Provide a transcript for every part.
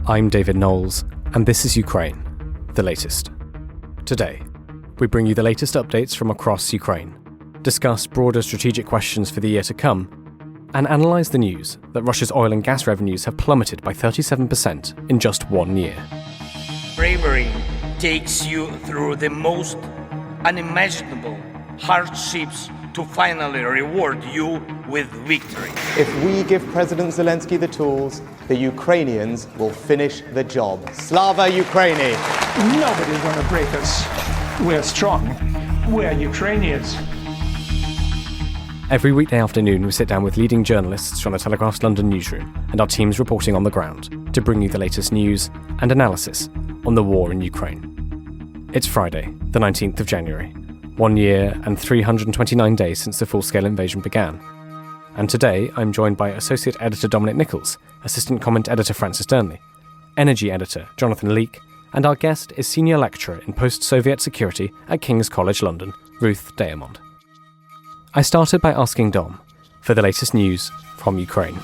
I'm David Knowles, and this is Ukraine, the latest. Today, we bring you the latest updates from across Ukraine, discuss broader strategic questions for the year to come, and analyse the news that Russia's oil and gas revenues have plummeted by 37% in just 1 year. Bravery takes you through the most unimaginable hardships to finally reward you with victory. If we give President Zelensky the tools, the Ukrainians will finish the job. Slava Ukraini! Nobody's going to break us. We're strong. We're Ukrainians. Every weekday afternoon, we sit down with leading journalists from the Telegraph's London newsroom and our teams reporting on the ground to bring you the latest news and analysis on the war in Ukraine. It's Friday, the 19th of January, 1 year and 329 days since the full-scale invasion began. And today, I'm joined by Associate Editor Dominic Nichols, Assistant Comment Editor Francis Durnley, Energy Editor Jonathan Leake, and our guest is Senior Lecturer in Post-Soviet Security at King's College London, Ruth Diamond. I started by asking Dom for the latest news from Ukraine.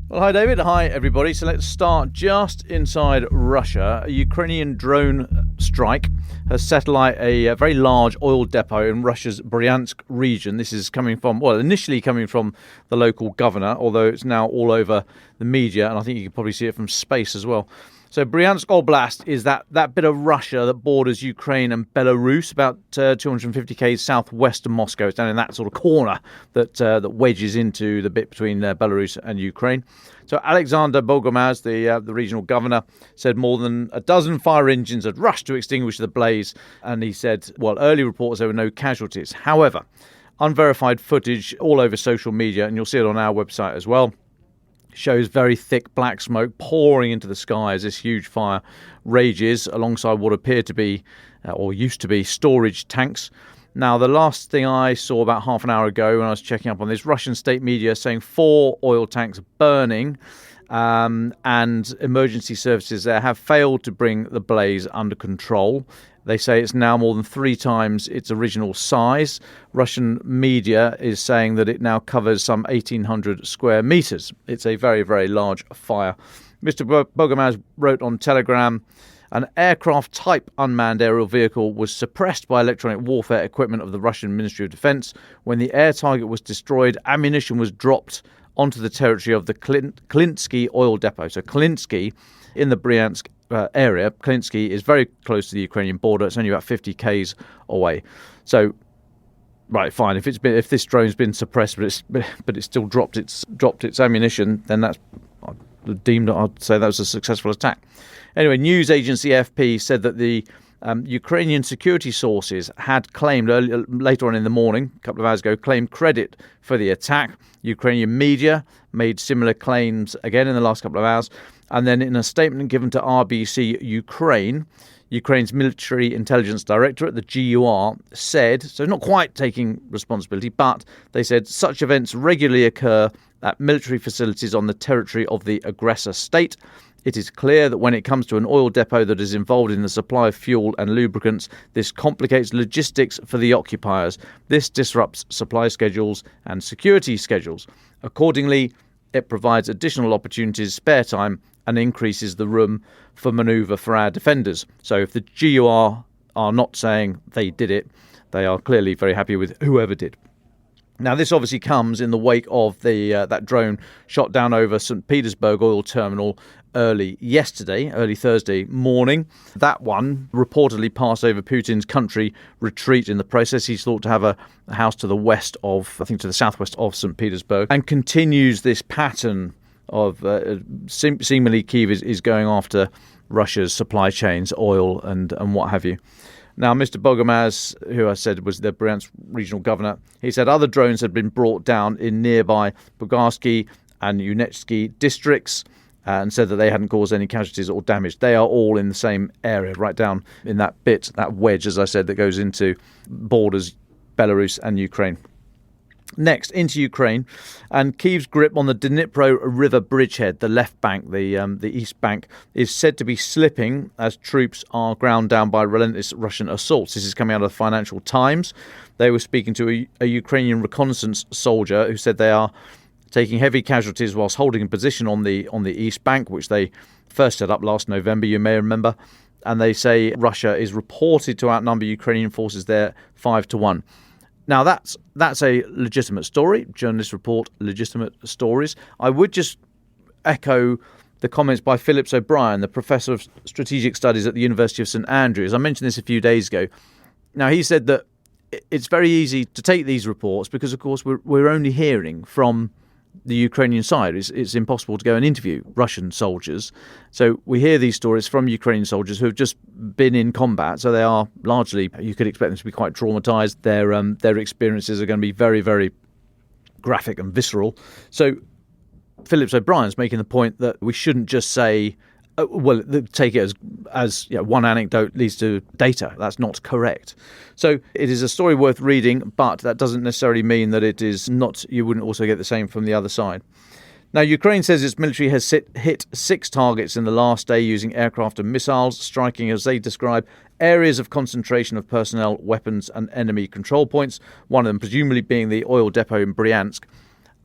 Well, hi David, hi everybody. So let's start just inside Russia. A Ukrainian drone strike has satellite a very large oil depot in Russia's Bryansk region. This is initially coming from the local governor, although it's now all over the media, and I think you can probably see it from space as well. So Bryansk Oblast is that bit of Russia that borders Ukraine and Belarus, about 250 km southwest of Moscow. It's down in that sort of corner that wedges into the bit between Belarus and Ukraine. So Alexander Bogomaz, the regional governor, said more than a dozen fire engines had rushed to extinguish the blaze. And he said, early reports there were no casualties. However, unverified footage all over social media, and you'll see it on our website as well, shows very thick black smoke pouring into the sky as this huge fire rages alongside what appear to be, or used to be, storage tanks. Now, the last thing I saw about half an hour ago when I was checking up on this, Russian state media saying 4 oil tanks burning, and emergency services there have failed to bring the blaze under control. They say it's now more than 3 times its original size. Russian media is saying that it now covers some 1,800 square meters. It's a very, very large fire. Mr. Bogomaz wrote on Telegram, an aircraft-type unmanned aerial vehicle was suppressed by electronic warfare equipment of the Russian Ministry of Defense. When the air target was destroyed, ammunition was dropped onto the territory of the Klinsky oil depot. So Klinsky in the Bryansk area. Klinsky is very close to the Ukrainian border. It's only about 50 k's away. So, right, fine. If this drone's been suppressed, but it's still dropped its ammunition, then that's I'd say that was a successful attack. Anyway, news agency AFP said that the Ukrainian security sources had claimed later on in the morning, a couple of hours ago, claimed credit for the attack. Ukrainian media made similar claims again in the last couple of hours. And then in a statement given to RBC Ukraine, Ukraine's Military Intelligence Directorate, the GUR, said, so not quite taking responsibility, but they said such events regularly occur at military facilities on the territory of the aggressor state. It is clear that when it comes to an oil depot that is involved in the supply of fuel and lubricants, this complicates logistics for the occupiers. This disrupts supply schedules and security schedules. Accordingly, it provides additional opportunities, spare time, and increases the room for manoeuvre for our defenders. So if the GUR are not saying they did it, they are clearly very happy with whoever did. Now, this obviously comes in the wake of that drone shot down over St. Petersburg oil terminal early Thursday morning. That one reportedly passed over Putin's country retreat in the process. He's thought to have a house to the southwest of St. Petersburg, and continues this pattern of seemingly Kyiv is going after Russia's supply chains, oil and what have you. Now, Mr. Bogomaz, who I said was the Bryansk regional governor, he said other drones had been brought down in nearby Bugarsky and Unetsky districts, and said that they hadn't caused any casualties or damage. They are all in the same area, right down in that wedge, as I said, that goes into borders Belarus and Ukraine. Next, into Ukraine, and Kyiv's grip on the Dnipro River bridgehead, the left bank, the east bank, is said to be slipping as troops are ground down by relentless Russian assaults. This is coming out of the Financial Times. They were speaking to a Ukrainian reconnaissance soldier who said they are taking heavy casualties whilst holding a position on the East Bank, which they first set up last November, you may remember. And they say Russia is reported to outnumber Ukrainian forces there 5-1. Now, that's a legitimate story. Journalists report legitimate stories. I would just echo the comments by Phillips O'Brien, the Professor of Strategic Studies at the University of St Andrews. I mentioned this a few days ago. Now, he said that it's very easy to take these reports because, of course, we're only hearing from the Ukrainian side. It's impossible to go and interview Russian soldiers. So we hear these stories from Ukrainian soldiers who have just been in combat. So they are largely, you could expect them to be quite traumatized. Their experiences are going to be very, very graphic and visceral. So Phillips O'Brien's making the point that we shouldn't just say, take it as one anecdote leads to data. That's not correct. So it is a story worth reading, but that doesn't necessarily mean that it is not. You wouldn't also get the same from the other side. Now, Ukraine says its military has hit 6 targets in the last day using aircraft and missiles, striking, as they describe, areas of concentration of personnel, weapons and enemy control points, one of them presumably being the oil depot in Bryansk.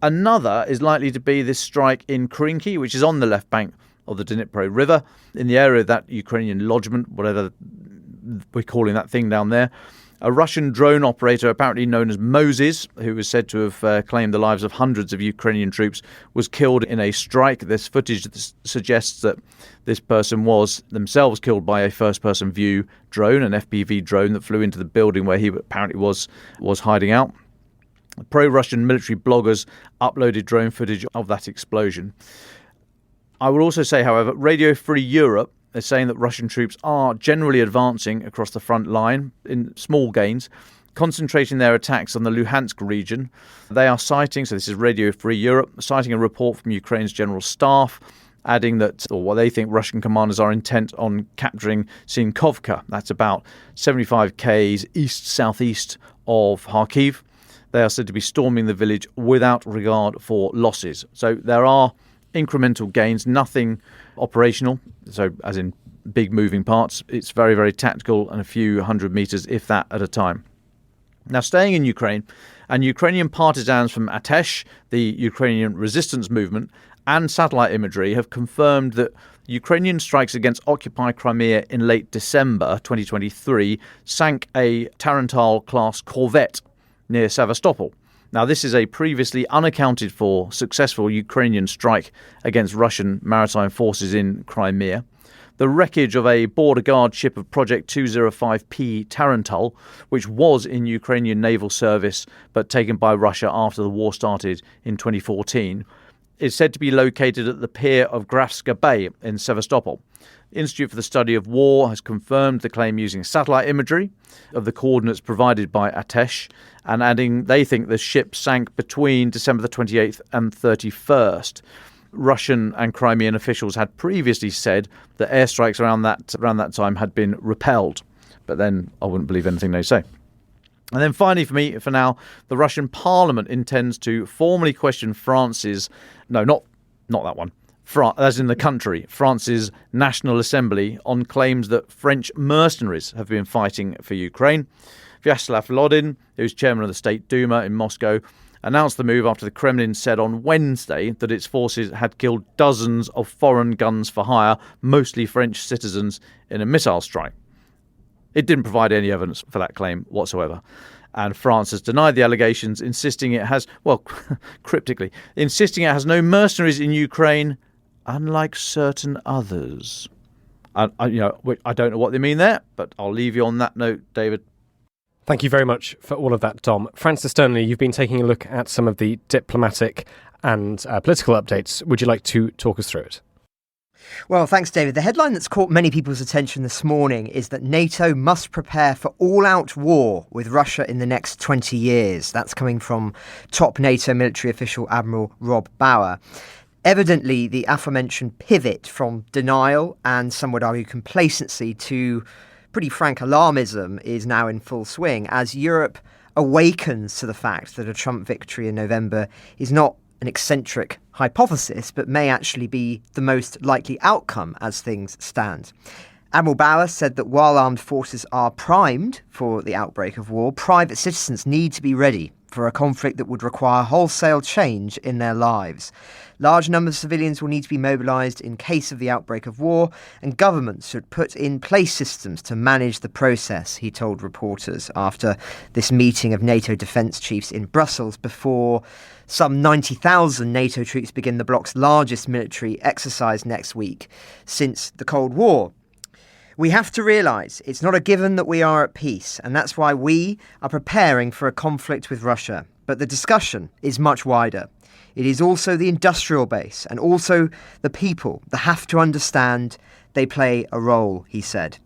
Another is likely to be this strike in Krinky, which is on the left bank of the Dnipro River, in the area of that Ukrainian lodgement, whatever we're calling that thing down there. A Russian drone operator, apparently known as Moses, who was said to have claimed the lives of hundreds of Ukrainian troops, was killed in a strike. This footage suggests that this person was themselves killed by a first-person view drone, an FPV drone that flew into the building where he apparently was hiding out. Pro-Russian military bloggers uploaded drone footage of that explosion. I will also say, however, Radio Free Europe is saying that Russian troops are generally advancing across the front line in small gains, concentrating their attacks on the Luhansk region. They are citing, so this is Radio Free Europe, citing a report from Ukraine's general staff, adding that, or what they think Russian commanders are intent on capturing Sinkovka. That's about 75 k's east-southeast of Kharkiv. They are said to be storming the village without regard for losses. So there are incremental gains, nothing operational, so as in big moving parts. It's very, very tactical and a few hundred meters, if that, at a time. Now, staying in Ukraine, and Ukrainian partisans from Atesh, the Ukrainian resistance movement, and satellite imagery have confirmed that Ukrainian strikes against occupied Crimea in late December 2023 sank a Tarantal-class corvette near Sevastopol. Now, this is a previously unaccounted for successful Ukrainian strike against Russian maritime forces in Crimea. The wreckage of a border guard ship of Project 205P Tarantal, which was in Ukrainian naval service but taken by Russia after the war started in 2014, is said to be located at the pier of Grafska Bay in Sevastopol. The Institute for the Study of War has confirmed the claim using satellite imagery of the coordinates provided by Atesh, and adding they think the ship sank between December the 28th and 31st. Russian and Crimean officials had previously said that airstrikes around that time had been repelled, but then I wouldn't believe anything they say. And then finally, for now, the Russian parliament intends to formally question France's, no, not that one, as in the country, France's National Assembly on claims that French mercenaries have been fighting for Ukraine. Vyacheslav Volodin, who's chairman of the State Duma in Moscow, announced the move after the Kremlin said on Wednesday that its forces had killed dozens of foreign guns for hire, mostly French citizens, in a missile strike. It didn't provide any evidence for that claim whatsoever. And France has denied the allegations, insisting it has, cryptically, insisting it has no mercenaries in Ukraine, unlike certain others. I don't know what they mean there, but I'll leave you on that note, David. Thank you very much for all of that, Dom. Francis Sternley, you've been taking a look at some of the diplomatic and political updates. Would you like to talk us through it? Well, thanks, David. The headline that's caught many people's attention this morning is that NATO must prepare for all-out war with Russia in the next 20 years. That's coming from top NATO military official Admiral Rob Bauer. Evidently, the aforementioned pivot from denial and, some would argue, complacency to pretty frank alarmism is now in full swing as Europe awakens to the fact that a Trump victory in November is not an eccentric hypothesis, but may actually be the most likely outcome as things stand. Admiral Bauer said that while armed forces are primed for the outbreak of war, private citizens need to be ready for a conflict that would require wholesale change in their lives. Large numbers of civilians will need to be mobilised in case of the outbreak of war, and governments should put in place systems to manage the process, he told reporters after this meeting of NATO defence chiefs in Brussels before some 90,000 NATO troops begin the bloc's largest military exercise next week since the Cold War. We have to realise it's not a given that we are at peace, and that's why we are preparing for a conflict with Russia. But the discussion is much wider. It is also the industrial base and also the people that have to understand they play a role, he said.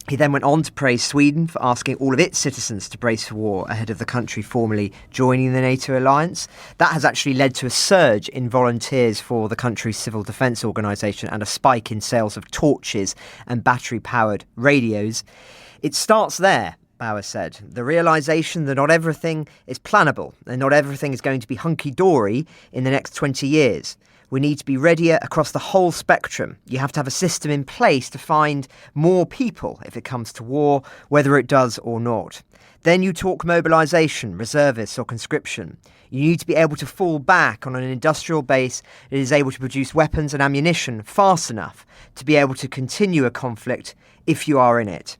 He then went on to praise Sweden for asking all of its citizens to brace for war ahead of the country formally joining the NATO alliance. That has actually led to a surge in volunteers for the country's civil defence organisation and a spike in sales of torches and battery-powered radios. It starts there, Hauer said. The realisation that not everything is plannable and not everything is going to be hunky-dory in the next 20 years. We need to be readier across the whole spectrum. You have to have a system in place to find more people if it comes to war, whether it does or not. Then you talk mobilisation, reservists or conscription. You need to be able to fall back on an industrial base that is able to produce weapons and ammunition fast enough to be able to continue a conflict if you are in it.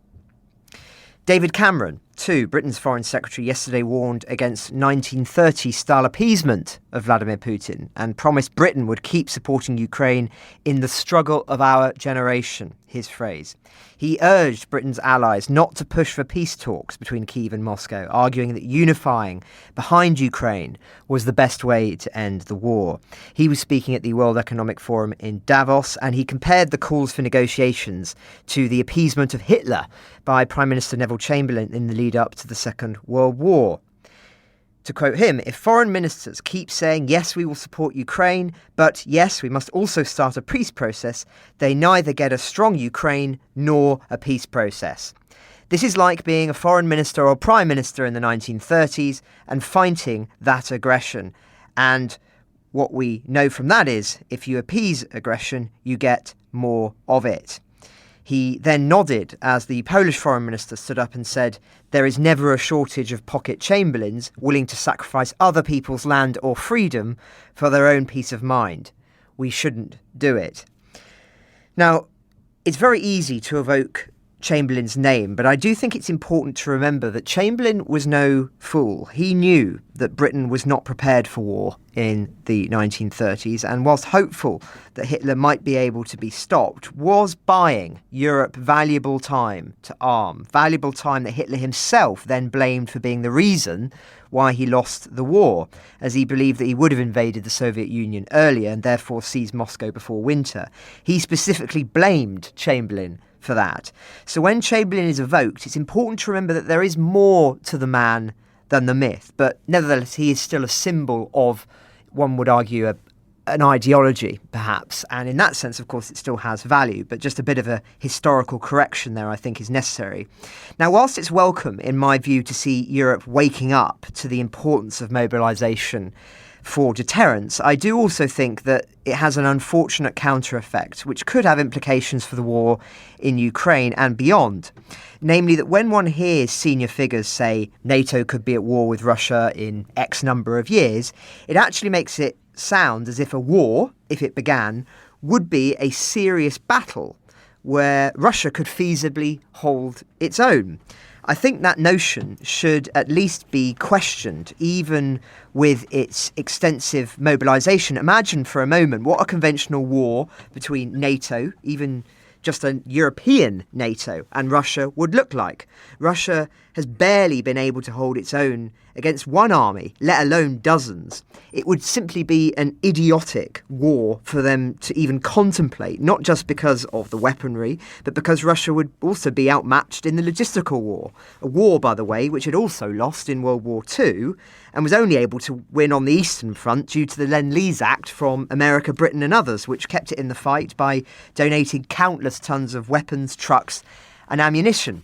David Cameron, too, Britain's Foreign Secretary, yesterday warned against 1930s-style appeasement of Vladimir Putin and promised Britain would keep supporting Ukraine in the struggle of our generation, his phrase. He urged Britain's allies not to push for peace talks between Kyiv and Moscow, arguing that unifying behind Ukraine was the best way to end the war. He was speaking at the World Economic Forum in Davos, and he compared the calls for negotiations to the appeasement of Hitler by Prime Minister Neville Chamberlain in the lead up to the Second World War. To quote him, if foreign ministers keep saying, yes, we will support Ukraine, but yes, we must also start a peace process, they neither get a strong Ukraine nor a peace process. This is like being a foreign minister or prime minister in the 1930s and fighting that aggression. And what we know from that is, if you appease aggression, you get more of it. He then nodded as the Polish foreign minister stood up and said, there is never a shortage of pocket Chamberlains willing to sacrifice other people's land or freedom for their own peace of mind. We shouldn't do it. Now, it's very easy to evoke Chamberlain's name, but I do think it's important to remember that Chamberlain was no fool. He knew that Britain was not prepared for war in the 1930s, and whilst hopeful that Hitler might be able to be stopped, was buying Europe valuable time to arm, valuable time that Hitler himself then blamed for being the reason why he lost the war, as he believed that he would have invaded the Soviet Union earlier and therefore seized Moscow before winter. He specifically blamed Chamberlain for that. So when Chamberlain is evoked, it's important to remember that there is more to the man than the myth, but nevertheless he is still a symbol of, one would argue, an ideology, perhaps, and in that sense, of course, it still has value, but just a bit of a historical correction there, I think, is necessary. Now, whilst it's welcome, in my view, to see Europe waking up to the importance of mobilisation for deterrence, I do also think that it has an unfortunate counter effect, which could have implications for the war in Ukraine and beyond. Namely, that when one hears senior figures say NATO could be at war with Russia in X number of years, it actually makes it sound as if a war, if it began, would be a serious battle where Russia could feasibly hold its own. I think that notion should at least be questioned, even with its extensive mobilisation. Imagine for a moment what a conventional war between NATO, even just a European NATO, and Russia would look like. Russia has barely been able to hold its own against one army, let alone dozens. It would simply be an idiotic war for them to even contemplate, not just because of the weaponry, but because Russia would also be outmatched in the logistical war. A war, by the way, which had also lost in World War II and was only able to win on the Eastern Front due to the Lend-Lease Act from America, Britain and others, which kept it in the fight by donating countless tons of weapons, trucks and ammunition.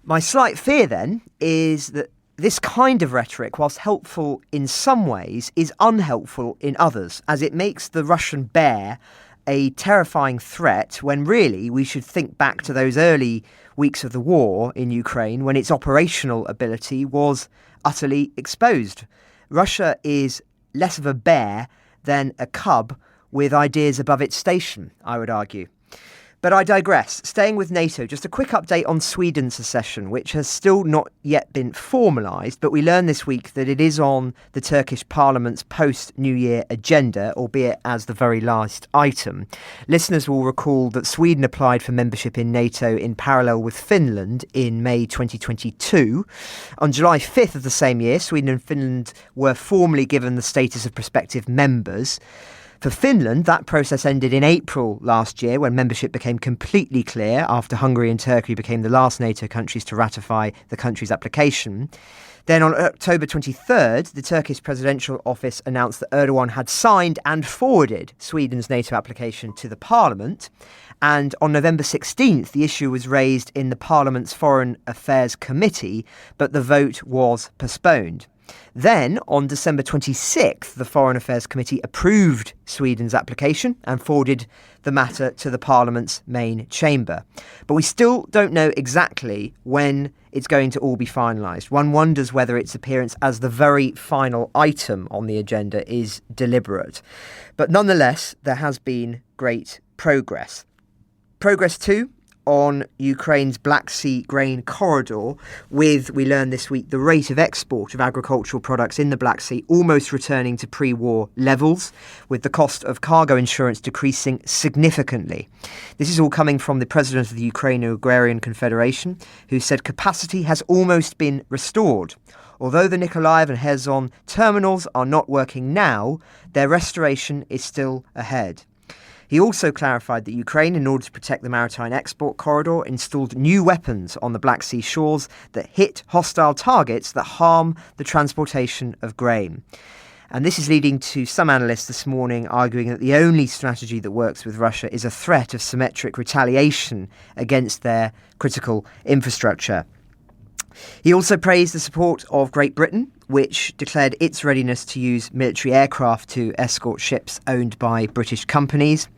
My slight fear, then, is that this kind of rhetoric, whilst helpful in some ways, is unhelpful in others, as it makes the Russian bear a terrifying threat when really we should think back to those early weeks of the war in Ukraine when its operational ability was utterly exposed. Russia is less of a bear than a cub with ideas above its station, I would argue. But I digress. Staying with NATO, just a quick update on Sweden's secession, which has still not yet been formalised, but we learned this week that it is on the Turkish Parliament's post-New Year agenda, albeit as the very last item. Listeners will recall that Sweden applied for membership in NATO in parallel with Finland in May 2022. On July 5th of the same year, Sweden and Finland were formally given the status of prospective members. For Finland, that process ended in April last year when membership became completely clear after Hungary and Turkey became the last NATO countries to ratify the country's application. Then on October 23rd, the Turkish presidential office announced that Erdogan had signed and forwarded Sweden's NATO application to the parliament. And on November 16th, the issue was raised in the Parliament's Foreign Affairs Committee, but the vote was postponed. Then, on December 26th, the Foreign Affairs Committee approved Sweden's application and forwarded the matter to the Parliament's main chamber. But we still don't know exactly when it's going to all be finalised. One wonders whether its appearance as the very final item on the agenda is deliberate. But nonetheless, there has been great progress. Progress too on Ukraine's Black Sea grain corridor, with, we learned this week, the rate of export of agricultural products in the Black Sea almost returning to pre-war levels, with the cost of cargo insurance decreasing significantly. This is all coming from the president of the Ukrainian Agrarian Confederation, who said capacity has almost been restored. Although the Nikolaev and Kherson terminals are not working now, their restoration is still ahead. He also clarified that Ukraine, in order to protect the maritime export corridor, installed new weapons on the Black Sea shores that hit hostile targets that harm the transportation of grain. And this is leading to some analysts this morning arguing that the only strategy that works with Russia is a threat of symmetric retaliation against their critical infrastructure. He also praised the support of Great Britain, which declared its readiness to use military aircraft to escort ships owned by British companies.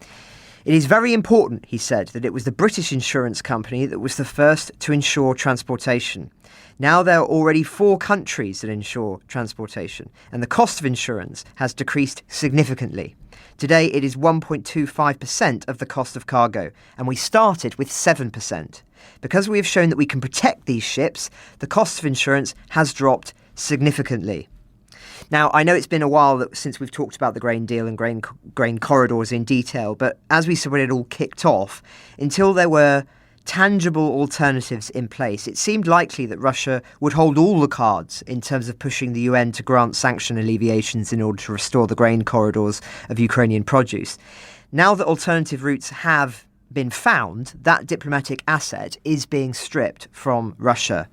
It is very important, he said, that it was the British insurance company that was the first to insure transportation. Now there are already 4 countries that insure transportation, and the cost of insurance has decreased significantly. Today it is 1.25% of the cost of cargo, and we started with 7%. Because we have shown that we can protect these ships, the cost of insurance has dropped significantly. Now, I know it's been a while since we've talked about the grain deal and grain corridors in detail, but as we said when it all kicked off, until there were tangible alternatives in place, it seemed likely that Russia would hold all the cards in terms of pushing the UN to grant sanction alleviations in order to restore the grain corridors of Ukrainian produce. Now that alternative routes have been found, that diplomatic asset is being stripped from Russia.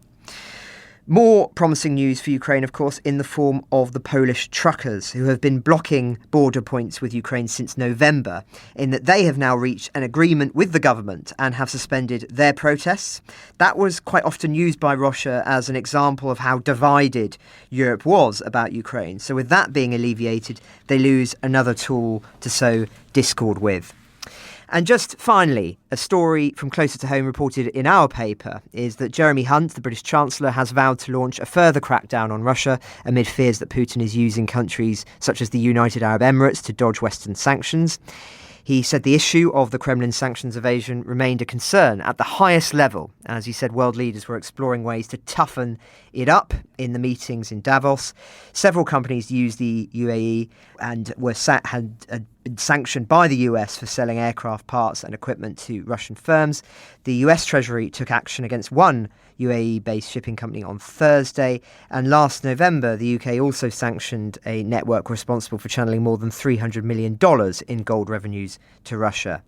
More promising news for Ukraine, of course, in the form of the Polish truckers, who have been blocking border points with Ukraine since November, in that they have now reached an agreement with the government and have suspended their protests. That was quite often used by Russia as an example of how divided Europe was about Ukraine. So with that being alleviated, they lose another tool to sow discord with. And just finally, a story from closer to home reported in our paper is that Jeremy Hunt, the British Chancellor, has vowed to launch a further crackdown on Russia amid fears that Putin is using countries such as the United Arab Emirates to dodge Western sanctions. He said the issue of the Kremlin sanctions evasion remained a concern at the highest level. As he said, world leaders were exploring ways to toughen it up in the meetings in Davos. Several companies used the UAE and had been sanctioned by the US for selling aircraft parts and equipment to Russian firms. The US Treasury took action against one UAE-based shipping company on Thursday, and last November the UK also sanctioned a network responsible for channeling more than $300 million in gold revenues to Russia.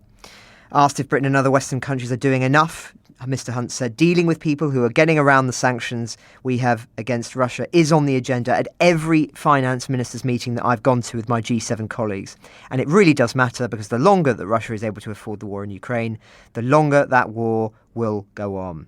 Asked if Britain and other Western countries are doing enough, Mr. Hunt said, dealing with people who are getting around the sanctions we have against Russia is on the agenda at every finance ministers meeting that I've gone to with my G7 colleagues. And it really does matter, because the longer that Russia is able to afford the war in Ukraine, the longer that war will go on.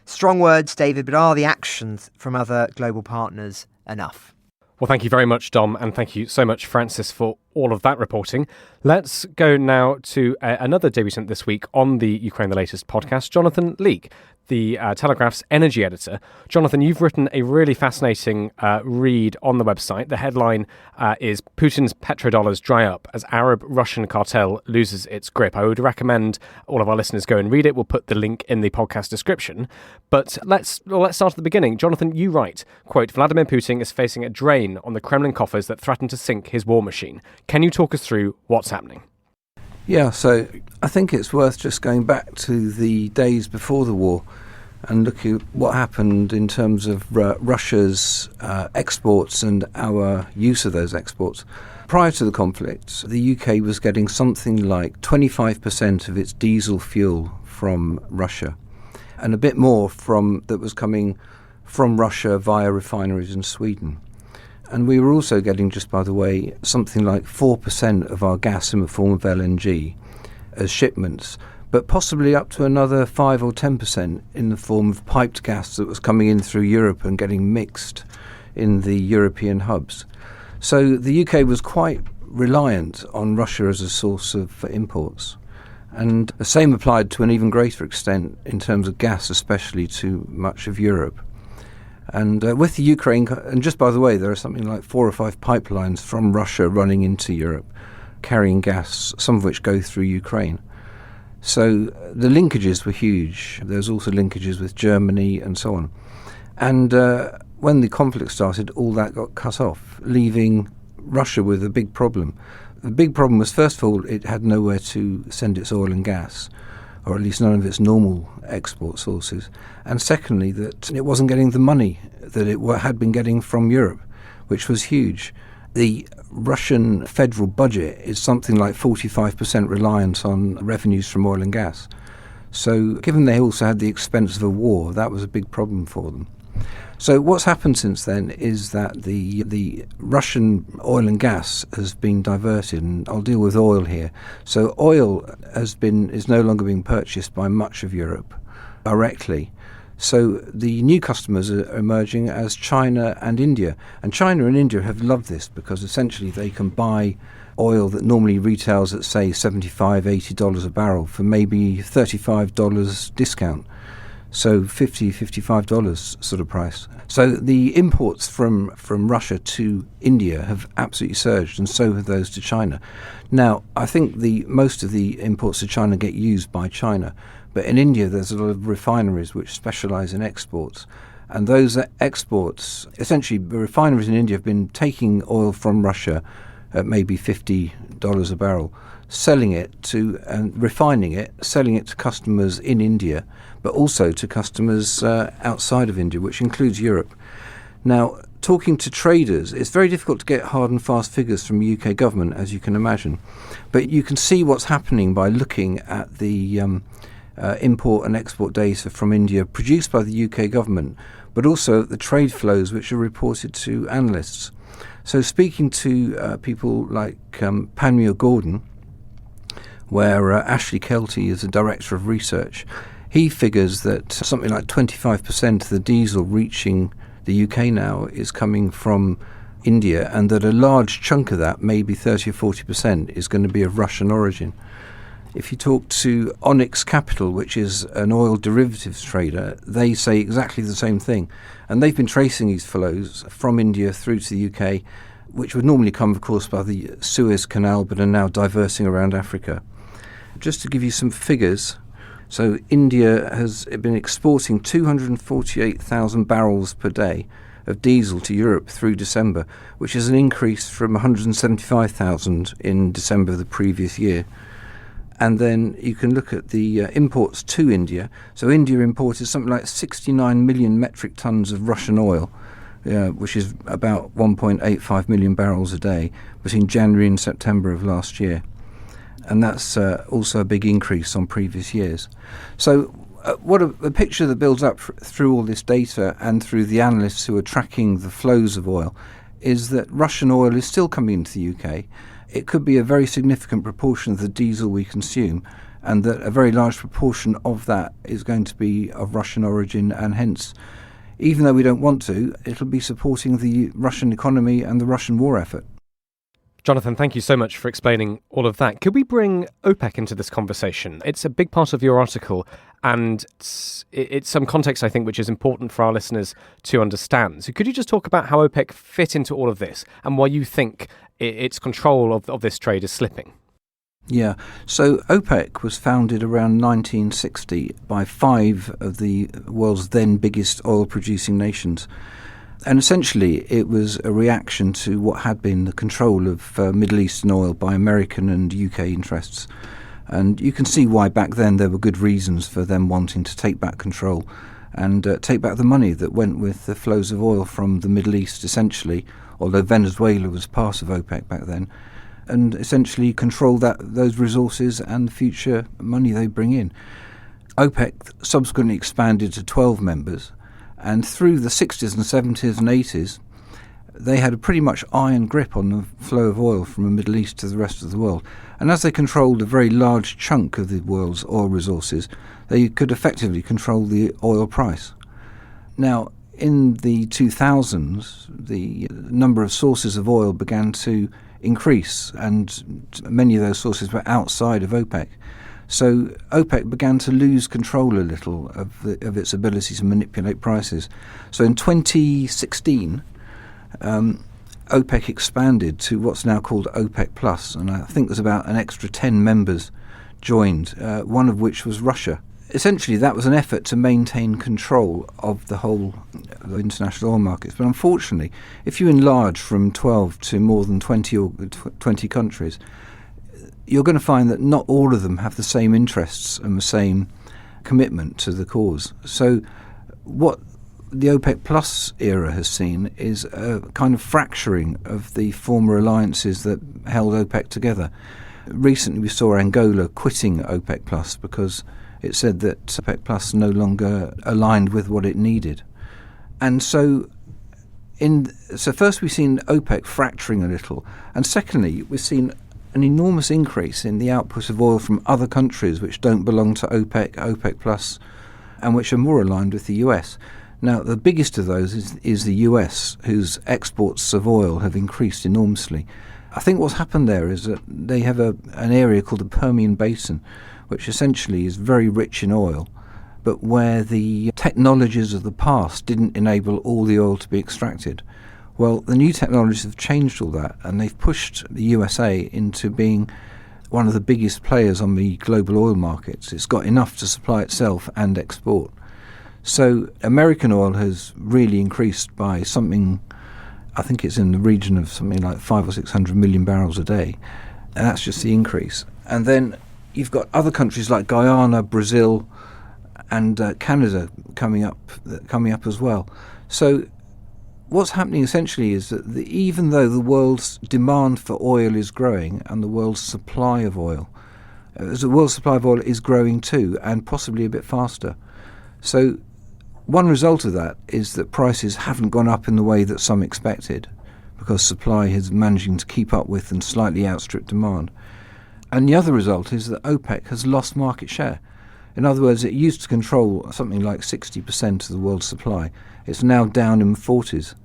Strong words, David, but are the actions from other global partners enough? Well, thank you very much, Dom, and thank you so much, Francis, for all of that reporting. Let's go now to another debutant this week on the Ukraine the Latest podcast, Jonathan Leake, the Telegraph's energy editor. Jonathan, you've written a really fascinating read on the website. The headline is Putin's Petrodollars dry up as Arab-Russian cartel loses its grip. I would recommend all of our listeners go and read it. We'll put the link in the podcast description. But let's start at the beginning. Jonathan, you write, quote, Vladimir Putin is facing a drain on the Kremlin coffers that threaten to sink his war machine. Can you talk us through what's happening? Yeah, so I think it's worth just going back to the days before the war and looking at what happened in terms of Russia's exports and our use of those exports. Prior to the conflict, the UK was getting something like 25% of its diesel fuel from Russia, and a bit more that was coming from Russia via refineries in Sweden. And we were also getting, just by the way, something like 4% of our gas in the form of LNG as shipments, but possibly up to another 5 or 10% in the form of piped gas that was coming in through Europe and getting mixed in the European hubs. So the UK was quite reliant on Russia as a source of imports. And the same applied to an even greater extent in terms of gas, especially to much of Europe. And with the Ukraine, and just by the way, there are something like 4 or 5 pipelines from Russia running into Europe, carrying gas, some of which go through Ukraine. So the linkages were huge. There's also linkages with Germany and so on. And when the conflict started, all that got cut off, leaving Russia with a big problem. The big problem was, first of all, it had nowhere to send its oil and gas, or at least none of its normal export sources. And secondly, that it wasn't getting the money that it had been getting from Europe, which was huge. The Russian federal budget is something like 45% reliant on revenues from oil and gas. So given they also had the expense of a war, that was a big problem for them. So what's happened since then is that the Russian oil and gas has been diverted, and I'll deal with oil here. So oil is no longer being purchased by much of Europe directly. So the new customers are emerging as China and India. And China and India have loved this because essentially they can buy oil that normally retails at, say, $75, $80 a barrel for maybe $35 discount. So $50, $55 sort of price. So the imports from Russia to India have absolutely surged, and so have those to China. Now, I think most of the imports to China get used by China, but in India there's a lot of refineries which specialise in exports. And those exports, essentially the refineries in India have been taking oil from Russia at maybe $50 a barrel, selling it to and refining it, selling it to customers in India, but also to customers outside of India, which includes Europe. Now, talking to traders, it's very difficult to get hard and fast figures from the UK government, as you can imagine. But you can see what's happening by looking at the import and export data from India produced by the UK government, but also the trade flows which are reported to analysts. So speaking to people like Panmure Gordon, where Ashley Kelty is the Director of Research, he figures that something like 25% of the diesel reaching the UK now is coming from India, and that a large chunk of that, maybe 30 or 40%, is going to be of Russian origin. If you talk to Onyx Capital, which is an oil derivatives trader, they say exactly the same thing. And they've been tracing these flows from India through to the UK, which would normally come, of course, by the Suez Canal, but are now diversing around Africa. Just to give you some figures, so India has been exporting 248,000 barrels per day of diesel to Europe through December, which is an increase from 175,000 in December of the previous year. And then you can look at the imports to India. So India imported something like 69 million metric tons of Russian oil, which is about 1.85 million barrels a day, between January and September of last year. And that's also a big increase on previous years. So what a picture that builds up through all this data and through the analysts who are tracking the flows of oil is that Russian oil is still coming into the UK. It could be a very significant proportion of the diesel we consume, and that a very large proportion of that is going to be of Russian origin, and hence, even though we don't want to, it'll be supporting the Russian economy and the Russian war effort. Jonathan, thank you so much for explaining all of that. Could we bring OPEC into this conversation? It's a big part of your article, and it's some context, I think, which is important for our listeners to understand. So could you just talk about how OPEC fit into all of this and why you think its control of this trade is slipping? Yeah, so OPEC was founded around 1960 by 5 of the world's then biggest oil-producing nations. And essentially, it was a reaction to what had been the control of Middle Eastern oil by American and UK interests. And you can see why back then there were good reasons for them wanting to take back control and take back the money that went with the flows of oil from the Middle East, essentially, although Venezuela was part of OPEC back then, and essentially control those resources and the future money they bring in. OPEC subsequently expanded to 12 members. And through the 60s and 70s and 80s, they had a pretty much iron grip on the flow of oil from the Middle East to the rest of the world. And as they controlled a very large chunk of the world's oil resources, they could effectively control the oil price. Now, in the 2000s, the number of sources of oil began to increase, and many of those sources were outside of OPEC. So OPEC began to lose control a little of its ability to manipulate prices. So in 2016, OPEC expanded to what's now called OPEC Plus, and I think there's about an extra 10 members joined, one of which was Russia. Essentially, that was an effort to maintain control of the whole international oil markets. But unfortunately, if you enlarge from 12 to more than 20 countries, you're going to find that not all of them have the same interests and the same commitment to the cause. So what the OPEC Plus era has seen is a kind of fracturing of the former alliances that held OPEC together. Recently we saw Angola quitting OPEC Plus because it said that OPEC Plus no longer aligned with what it needed. And so first we've seen OPEC fracturing a little, and secondly we've seen an enormous increase in the output of oil from other countries which don't belong to OPEC, OPEC Plus, and which are more aligned with the US. Now, the biggest of those is the US, whose exports of oil have increased enormously. I think what's happened there is that they have an area called the Permian Basin, which essentially is very rich in oil, but where the technologies of the past didn't enable all the oil to be extracted. Well, the new technologies have changed all that, and they've pushed the USA into being one of the biggest players on the global oil markets. It's got enough to supply itself and export. So American oil has really increased by something, I think it's in the region of something like 500 or 600 million barrels a day, and that's just the increase. And then you've got other countries like Guyana, Brazil, and Canada coming up as well. So what's happening essentially is that even though the world's demand for oil is growing and the world's supply of oil, the world's supply of oil is growing too, and possibly a bit faster. So one result of that is that prices haven't gone up in the way that some expected, because supply is managing to keep up with and slightly outstrip demand. And the other result is that OPEC has lost market share. In other words, it used to control something like 60% of the world's supply. It's now down in the 40s.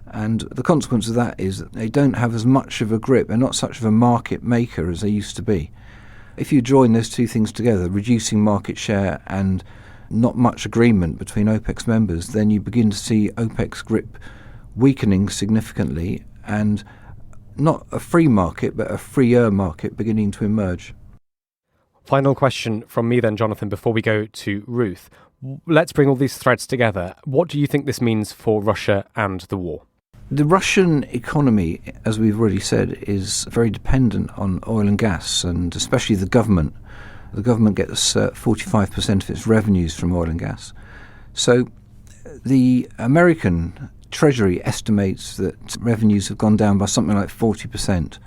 And the consequence of that is that they don't have as much of a grip. They're not such of a market maker as they used to be. If you join those two things together, reducing market share and not much agreement between OPEC's members, then you begin to see OPEC's grip weakening significantly, and not a free market, but a freer market beginning to emerge. Final question from me then, Jonathan, before we go to Ruth. Let's bring all these threads together. What do you think this means for Russia and the war? The Russian economy, as we've already said, is very dependent on oil and gas, and especially the government. The government gets 45% of its revenues from oil and gas. So the American Treasury estimates that revenues have gone down by something like 40%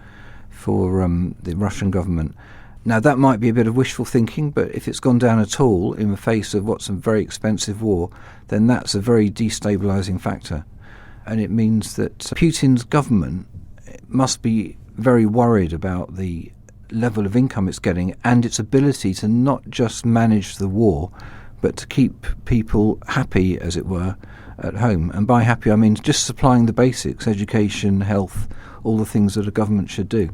for the Russian government. Now, that might be a bit of wishful thinking, but if it's gone down at all in the face of what's a very expensive war, then that's a very destabilising factor. And it means that Putin's government must be very worried about the level of income it's getting and its ability to not just manage the war, but to keep people happy, as it were, at home. And by happy, I mean just supplying the basics, education, health, all the things that a government should do.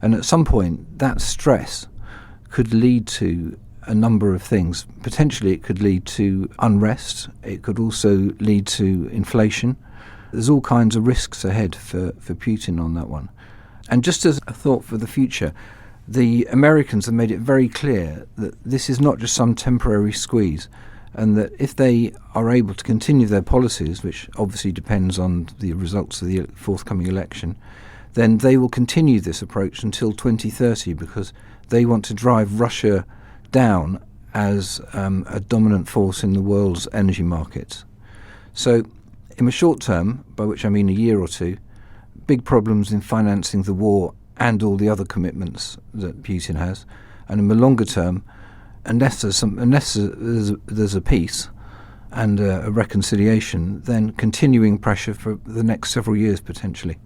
And at some point, that stress could lead to a number of things. Potentially, it could lead to unrest. It could also lead to inflation. There's all kinds of risks ahead for Putin on that one. And just as a thought for the future, the Americans have made it very clear that this is not just some temporary squeeze, and that if they are able to continue their policies, which obviously depends on the results of the forthcoming election, then they will continue this approach until 2030, because they want to drive Russia down as a dominant force in the world's energy markets. So in the short term, by which I mean a year or two, big problems in financing the war and all the other commitments that Putin has. And in the longer term, unless there's a peace and a reconciliation, then continuing pressure for the next several years potentially.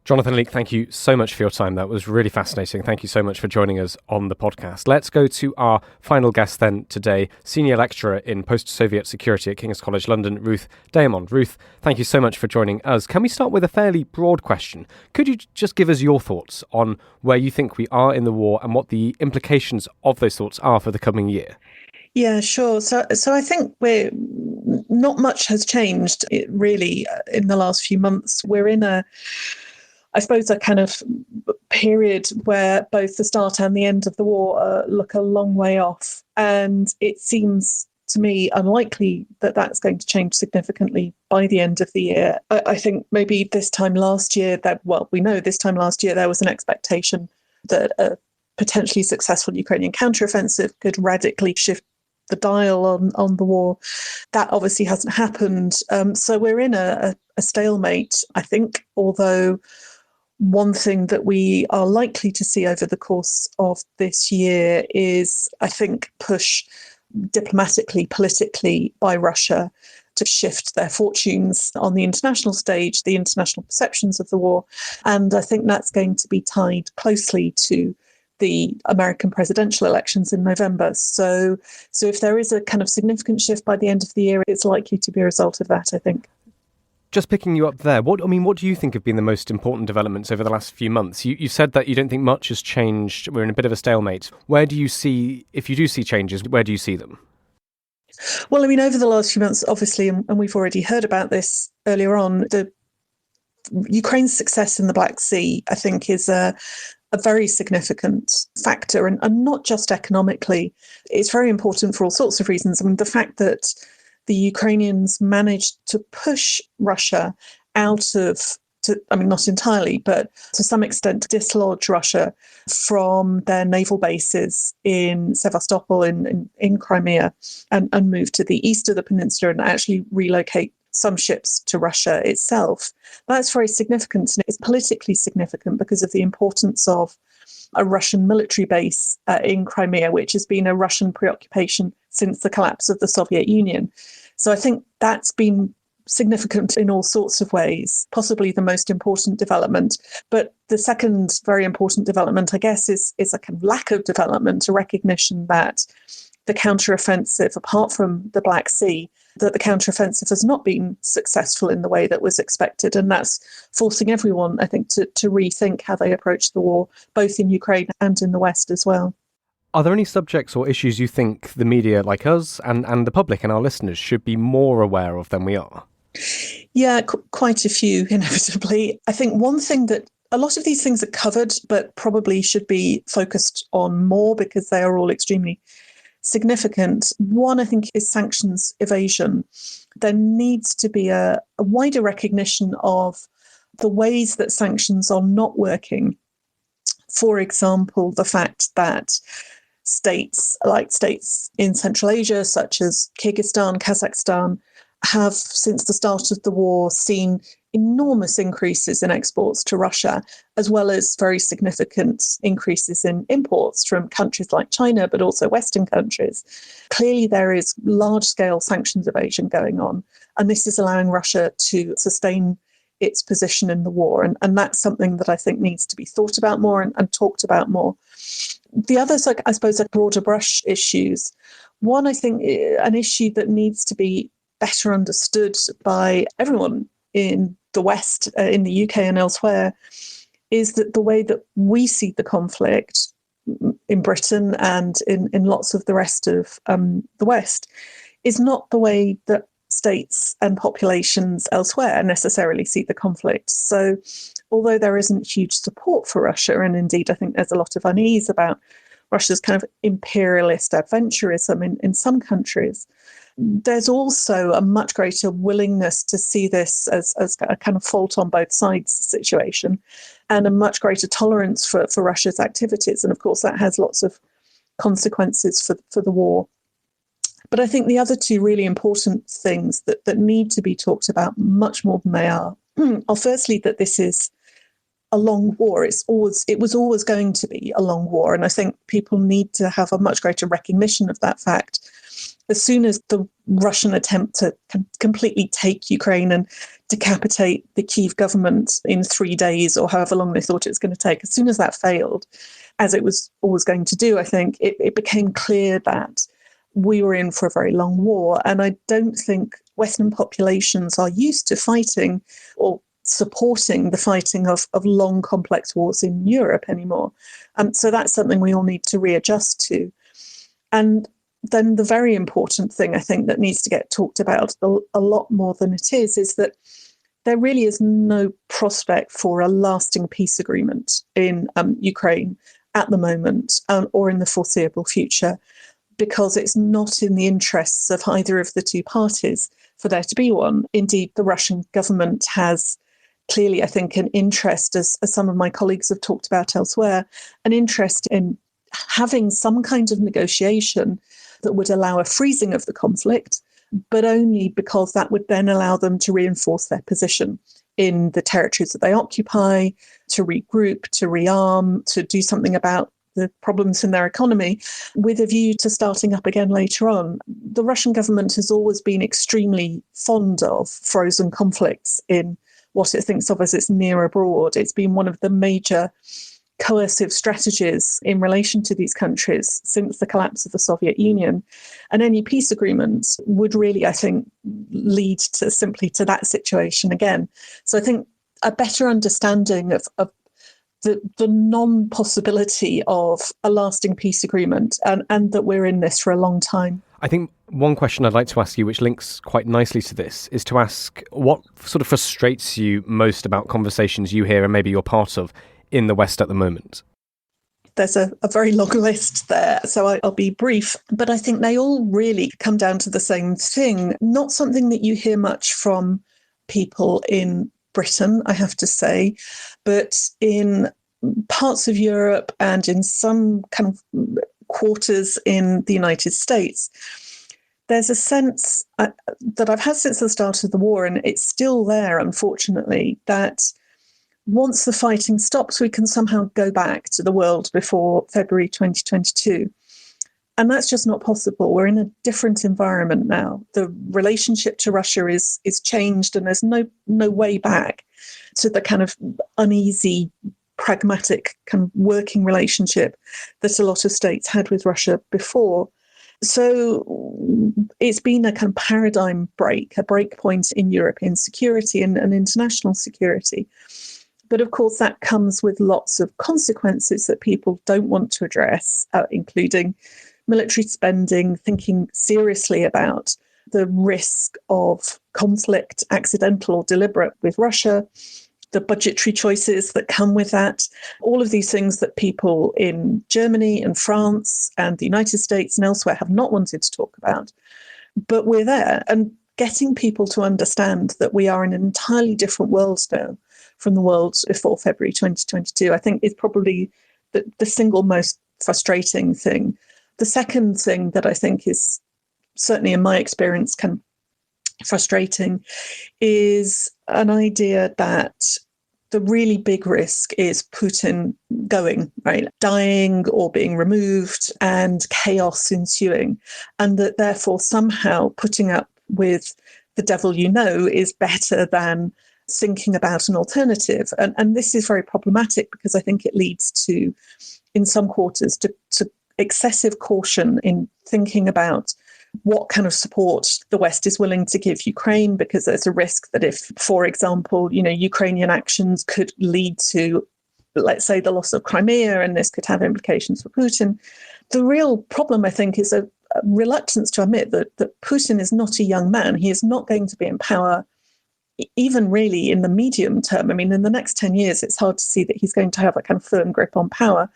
Jonathan Leake, thank you so much for your time. That was really fascinating. Thank you so much for joining us on the podcast. Let's go to our final guest then today, Senior Lecturer in Post-Soviet Security at King's College London, Ruth Daemon. Ruth, thank you so much for joining us. Can we start with a fairly broad question? Could you just give us your thoughts on where you think we are in the war and what the implications of those thoughts are for the coming year? Yeah, sure. So I think not much has changed really in the last few months. We're in a kind of period where both the start and the end of the war look a long way off. And it seems to me unlikely that that's going to change significantly by the end of the year. I think maybe this time last year, there was an expectation that a potentially successful Ukrainian counteroffensive could radically shift the dial on the war. That obviously hasn't happened. So we're in a stalemate, I think, although one thing that we are likely to see over the course of this year is, I think, push diplomatically, politically by Russia to shift their fortunes on the international stage, the international perceptions of the war. And I think that's going to be tied closely to the American presidential elections in November. So if there is a kind of significant shift by the end of the year, it's likely to be a result of that, I think. Just picking you up there, what do you think have been the most important developments over the last few months? You said that you don't think much has changed. We're in a bit of a stalemate. Where do you see, if you do see changes, where do you see them? Well, I mean, over the last few months, obviously, and we've already heard about this earlier on, the Ukraine's success in the Black Sea, I think, is a very significant factor, and not just economically. It's very important for all sorts of reasons. I mean, the fact that the Ukrainians managed to push Russia out of, not entirely, but to some extent dislodge Russia from their naval bases in Sevastopol in Crimea and move to the east of the peninsula and actually relocate some ships to Russia itself. That's very significant, and it's politically significant because of the importance of a Russian military base in Crimea, which has been a Russian preoccupation since the collapse of the Soviet Union. So I think that's been significant in all sorts of ways, possibly the most important development. But the second very important development, I guess, is a kind of lack of development, a recognition that the counteroffensive, apart from the Black Sea, that the counteroffensive has not been successful in the way that was expected. And that's forcing everyone, I think, to rethink how they approach the war, both in Ukraine and in the West as well. Are there any subjects or issues you think the media like us and the public and our listeners should be more aware of than we are? Yeah, quite a few, inevitably. I think one thing that a lot of these things are covered, but probably should be focused on more because they are all extremely significant. One, I think, is sanctions evasion. There needs to be a wider recognition of the ways that sanctions are not working. For example, the fact that states in Central Asia, such as Kyrgyzstan, Kazakhstan, have, since the start of the war, seen enormous increases in exports to Russia, as well as very significant increases in imports from countries like China, but also Western countries. Clearly, there is large-scale sanctions evasion going on, and this is allowing Russia to sustain its position in the war. And that's something that I think needs to be thought about more and talked about more. The others, are broader brush issues. One, I think, an issue that needs to be better understood by everyone in the West, in the UK and elsewhere, is that the way that we see the conflict in Britain and in lots of the rest of the West is not the way that states and populations elsewhere necessarily see the conflict. So although there isn't huge support for Russia, and indeed I think there's a lot of unease about Russia's kind of imperialist adventurism in some countries, there's also a much greater willingness to see this as a kind of fault on both sides situation, and a much greater tolerance for Russia's activities. And of course, that has lots of consequences for the war. But I think the other two really important things that need to be talked about much more than they are firstly that this is a long war. It was always going to be a long war. And I think people need to have a much greater recognition of that fact. As soon as the Russian attempt to completely take Ukraine and decapitate the Kyiv government in 3 days or however long they thought it was going to take, as soon as that failed, as it was always going to do, I think it became clear that we were in for a very long war. And I don't think Western populations are used to fighting or supporting the fighting of long, complex wars in Europe anymore. So that's something we all need to readjust to. And then the very important thing I think that needs to get talked about a lot more than it is that there really is no prospect for a lasting peace agreement in Ukraine at the moment or in the foreseeable future, because it's not in the interests of either of the two parties for there to be one. Indeed, the Russian government has clearly, I think, an interest, as some of my colleagues have talked about elsewhere, an interest in having some kind of negotiation that would allow a freezing of the conflict, but only because that would then allow them to reinforce their position in the territories that they occupy, to regroup, to rearm, to do something about the problems in their economy, with a view to starting up again later on. The Russian government has always been extremely fond of frozen conflicts in what it thinks of as its near abroad. It's been one of the major coercive strategies in relation to these countries since the collapse of the Soviet Union. And any peace agreement would really, I think, lead to simply to that situation again. So I think a better understanding of the non-possibility of a lasting peace agreement and that we're in this for a long time. I think one question I'd like to ask you, which links quite nicely to this, is to ask what sort of frustrates you most about conversations you hear and maybe you're part of in the West at the moment? There's a very long list there, so I'll be brief. But I think they all really come down to the same thing. Not something that you hear much from people in Britain, I have to say, but in parts of Europe and in some kind of quarters in the United States, there's a sense that I've had since the start of the war, and it's still there, unfortunately, that once the fighting stops, we can somehow go back to the world before February 2022. And that's just not possible. We're in a different environment now. The relationship to Russia is changed, and there's no way back to the kind of uneasy, pragmatic kind of working relationship that a lot of states had with Russia before. So it's been a kind of paradigm break, a break point in European security and international security. But of course, that comes with lots of consequences that people don't want to address, including military spending, thinking seriously about the risk of conflict, accidental or deliberate, with Russia, the budgetary choices that come with that, all of these things that people in Germany and France and the United States and elsewhere have not wanted to talk about. But we're there, and getting people to understand that we are in an entirely different world now from the world before February 2022, I think is probably the single most frustrating thing. The second thing that I think is, certainly in my experience, kind of frustrating is an idea that the really big risk is Putin going, right, dying or being removed and chaos ensuing, and that therefore somehow putting up with the devil you know is better than thinking about an alternative. And this is very problematic because I think it leads to, in some quarters, to excessive caution in thinking about what kind of support the West is willing to give Ukraine, because there's a risk that if, for example, Ukrainian actions could lead to, let's say, the loss of Crimea, and this could have implications for Putin. The real problem, I think, is a reluctance to admit that Putin is not a young man. He is not going to be in power even really in the medium term. I mean, in the next 10 years, it's hard to see that he's going to have a kind of firm grip on power.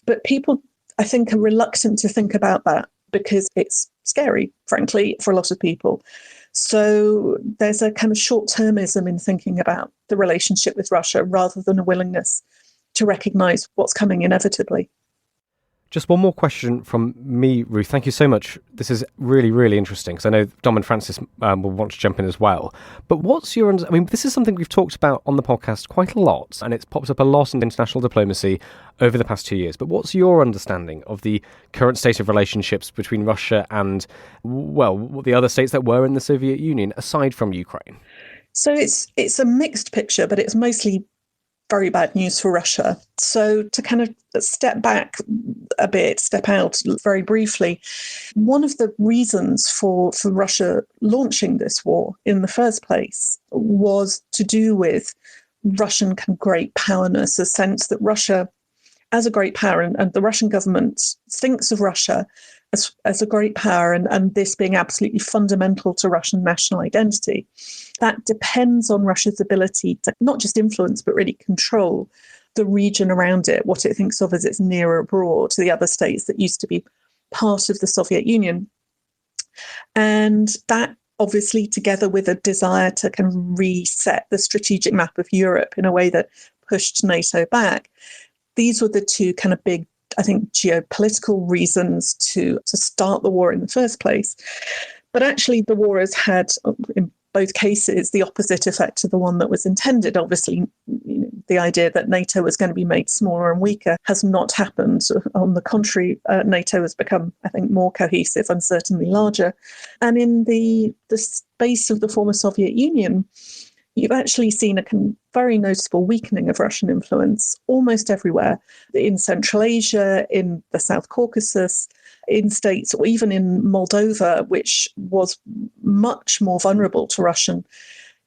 But people, I think, are reluctant to think about that because it's scary, frankly, for a lot of people. So there's a kind of short-termism in thinking about the relationship with Russia rather than a willingness to recognise what's coming inevitably. Just one more question from me, Ruth. Thank you so much. This is really, really interesting because I know Dom and Francis will want to jump in as well. But what's your... I mean, this is something we've talked about on the podcast quite a lot, and it's popped up a lot in international diplomacy over the past 2 years. But what's your understanding of the current state of relationships between Russia and, well, the other states that were in the Soviet Union, aside from Ukraine? So it's a mixed picture, but it's mostly very bad news for Russia. So to kind of step back a bit, step out very briefly, one of the reasons for Russia launching this war in the first place was to do with Russian kind of great powerness, a sense that Russia as a great power, and the Russian government thinks of Russia as a great power, and this being absolutely fundamental to Russian national identity. That depends on Russia's ability to not just influence, but really control the region around it, what it thinks of as its nearer abroad, to the other states that used to be part of the Soviet Union. And that obviously, together with a desire to kind of reset the strategic map of Europe in a way that pushed NATO back, these were the two kind of big, I think, geopolitical reasons to start the war in the first place. But actually, the war has had, in both cases, the opposite effect to the one that was intended. Obviously, the idea that NATO was going to be made smaller and weaker has not happened. On the contrary, NATO has become, I think, more cohesive and certainly larger. And in the space of the former Soviet Union, you've actually seen a very noticeable weakening of Russian influence almost everywhere, in Central Asia, in the South Caucasus, in states, or even in Moldova, which was much more vulnerable to Russian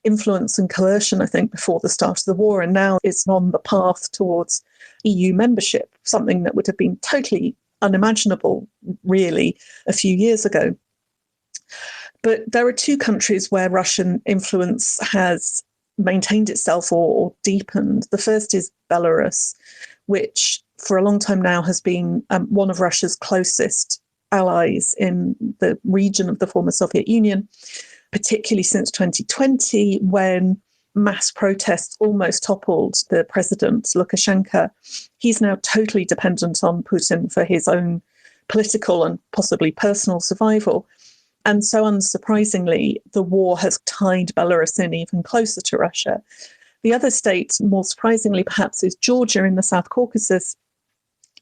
influence and coercion, I think, before the start of the war, and now is on the path towards EU membership, something that would have been totally unimaginable, really, a few years ago. But there are two countries where Russian influence has maintained itself or deepened. The first is Belarus, which for a long time now has been one of Russia's closest allies in the region of the former Soviet Union, particularly since 2020, when mass protests almost toppled the president, Lukashenko. He's now totally dependent on Putin for his own political and possibly personal survival. And so unsurprisingly, the war has tied Belarus in even closer to Russia. The other state, more surprisingly perhaps, is Georgia in the South Caucasus,